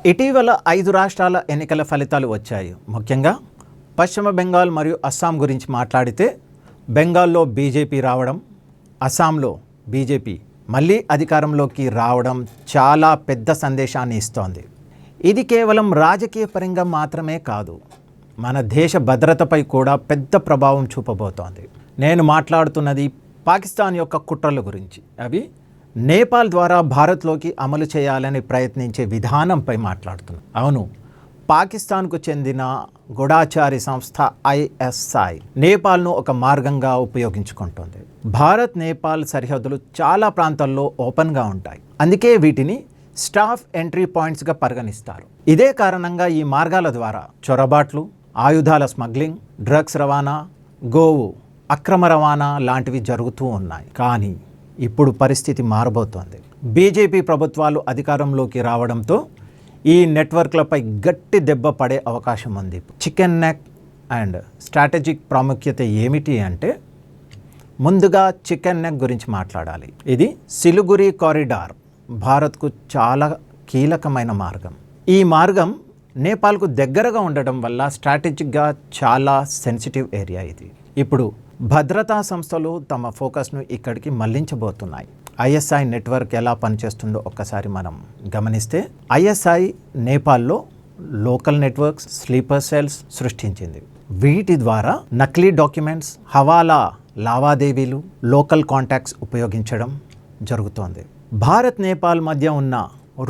ఇటీవల 5 రాష్ట్రాల ఎన్నికల ఫలితాలు వచ్చాయి. ముఖ్యంగా పశ్చిమ బెంగాల్ మరియు అస్సాం గురించి మాట్లాడితే బెంగాల్లో బీజేపీ రావడం, అస్సాంలో బీజేపీ మళ్ళీ అధికారంలోకి రావడం చాలా పెద్ద సందేశాన్ని ఇస్తోంది. ఇది కేవలం రాజకీయ పరంగా మాత్రమే కాదు, మన దేశ భద్రతపై కూడా పెద్ద ప్రభావం చూపబోతోంది. నేను మాట్లాడుతున్నది పాకిస్తాన్ యొక్క కుట్రల గురించి. అవి నేపాల్ ద్వారా భారత్లోకి అమలు చేయాలని ప్రయత్నించే విధానంపై మాట్లాడుతున్నాను. అవును, పాకిస్తాన్కు చెందిన గూఢచారి సంస్థ ఐఎస్ఐ నేపాల్ను ఒక మార్గంగా ఉపయోగించుకుంటుంది. భారత్ నేపాల్ సరిహద్దులు చాలా ప్రాంతాల్లో ఓపెన్గా ఉంటాయి. అందుకే వీటిని స్టాఫ్ ఎంట్రీ పాయింట్స్గా పరిగణిస్తారు. ఇదే కారణంగా ఈ మార్గాల ద్వారా చొరబాట్లు, ఆయుధాల స్మగ్లింగ్, డ్రగ్స్ రవాణా, గోవు అక్రమ రవాణా లాంటివి జరుగుతూ ఉన్నాయి. కానీ ఇప్పుడు పరిస్థితి మారబోతోంది. బీజేపీ ప్రభుత్వాలు అధికారంలోకి రావడంతో ఈ నెట్వర్క్లపై గట్టి దెబ్బ పడే అవకాశం ఉంది. చికెన్ నెక్ అండ్ స్ట్రాటజిక్ ప్రాముఖ్యత ఏమిటి అంటే, ముందుగా చికెన్ నెక్ గురించి మాట్లాడాలి. ఇది సిలిగురి కారిడార్ భారత్కు చాలా కీలకమైన మార్గం. ఈ మార్గం నేపాల్కు దగ్గరగా ఉండడం వల్ల స్ట్రాటజిక్గా చాలా సెన్సిటివ్ ఏరియా ఇది. ఇప్పుడు భద్రతా సంస్థలు తమ ఫోకస్ను ఇక్కడికి మళ్లించబోతున్నాయి. ఐఎస్ఐ నెట్వర్క్ ఎలా పనిచేస్తుందో ఒక్కసారి మనం గమనిస్తే, ఐఎస్ఐ నేపాల్లో లోకల్ నెట్వర్క్స్, స్లీపర్ సెల్స్ సృష్టించింది. వీటి ద్వారా నకిలీ డాక్యుమెంట్స్, హవాలా లావాదేవీలు, లోకల్ కాంటాక్ట్స్ ఉపయోగించడం జరుగుతోంది. భారత్ నేపాల్ మధ్య ఉన్న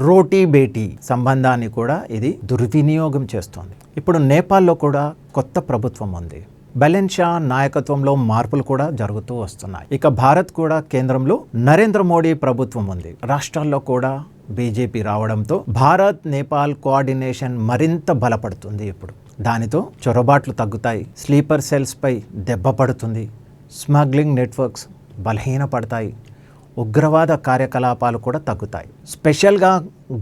రోటీ బేటీ సంబంధాన్ని కూడా ఇది దుర్వినియోగం చేస్తోంది. ఇప్పుడు నేపాల్లో కూడా కొత్త ప్రభుత్వం ఉంది. బెలెన్ షా నాయకత్వంలో మార్పులు కూడా జరుగుతూ వస్తున్నాయి. ఇక భారత్ కూడా కేంద్రంలో నరేంద్ర మోడీ ప్రభుత్వం ఉంది. రాష్ట్రాల్లో కూడా బీజేపీ రావడంతో భారత్ నేపాల్ కోఆర్డినేషన్ మరింత బలపడుతుంది. ఇప్పుడు దానితో చొరబాట్లు తగ్గుతాయి, స్లీపర్ సెల్స్పై దెబ్బ పడుతుంది, స్మగ్లింగ్ నెట్వర్క్స్ బలహీనపడతాయి, ఉగ్రవాద కార్యకలాపాలు కూడా తగ్గుతాయి. స్పెషల్గా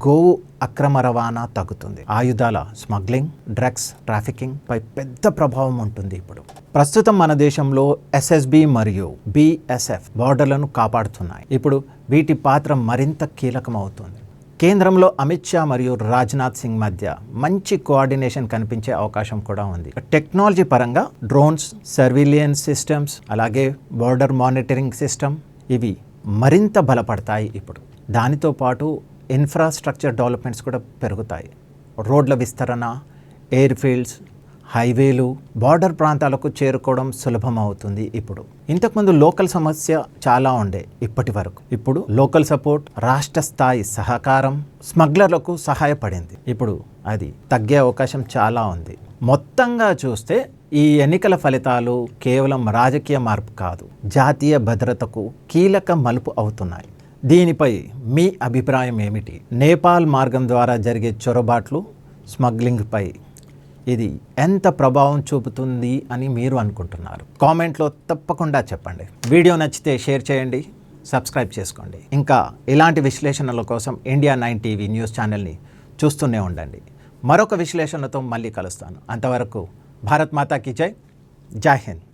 గోవు అక్రమ రవాణా తగ్గుతుంది. ఆయుధాల స్మగ్లింగ్, డ్రగ్స్ ట్రాఫికింగ్ పై పెద్ద ప్రభావం ఉంటుంది. ఇప్పుడు ప్రస్తుతం మన దేశంలో ఎస్ఎస్బి మరియు బిఎస్ఎఫ్ బార్డర్లను కాపాడుతున్నాయి. ఇప్పుడు వీటి పాత్ర మరింత కీలకం అవుతుంది. కేంద్రంలో అమిత్ షా మరియు రాజ్నాథ్ సింగ్ మధ్య మంచి కోఆర్డినేషన్ కనిపించే అవకాశం కూడా ఉంది. టెక్నాలజీ పరంగా డ్రోన్స్, సర్వీలియన్స్ సిస్టమ్స్, అలాగే బార్డర్ మానిటరింగ్ సిస్టమ్ ఇవి మరింత బలపడతాయి. ఇప్పుడు దానితో పాటు ఇన్ఫ్రాస్ట్రక్చర్ డెవలప్మెంట్స్ కూడా పెరుగుతాయి. రోడ్ల విస్తరణ, ఎయిర్ ఫీల్డ్స్, హైవేలు, బార్డర్ ప్రాంతాలకు చేరుకోవడం సులభం అవుతుంది. ఇప్పుడు ఇంతకుముందు లోకల్ సమస్య చాలా ఉండే ఇప్పటి వరకు. ఇప్పుడు లోకల్ సపోర్ట్, రాష్ట్ర స్థాయి సహకారం స్మగ్లర్లకు సహాయపడింది. ఇప్పుడు అది తగ్గే అవకాశం చాలా ఉంది. మొత్తంగా చూస్తే ఈ ఎన్నికల ఫలితాలు కేవలం రాజకీయ మార్పు కాదు, జాతీయ భద్రతకు కీలక మలుపు అవుతున్నాయి. దీనిపై మీ అభిప్రాయం ఏమిటి? నేపాల్ మార్గం ద్వారా జరిగే చొరబాట్లు, స్మగ్లింగ్పై ఇది ఎంత ప్రభావం చూపుతుంది అని మీరు అనుకుంటున్నారు? కామెంట్లో తప్పకుండా చెప్పండి. వీడియో నచ్చితే షేర్ చేయండి, సబ్స్క్రైబ్ చేసుకోండి. ఇంకా ఇలాంటి విశ్లేషణల కోసం ఇండియా 9 టీవీ న్యూస్ ఛానల్ని చూస్తూనే ఉండండి. మరొక విశ్లేషణతో మళ్ళీ కలుస్తాను. అంతవరకు భారత్ మాతా కీ జై. జై హింద్.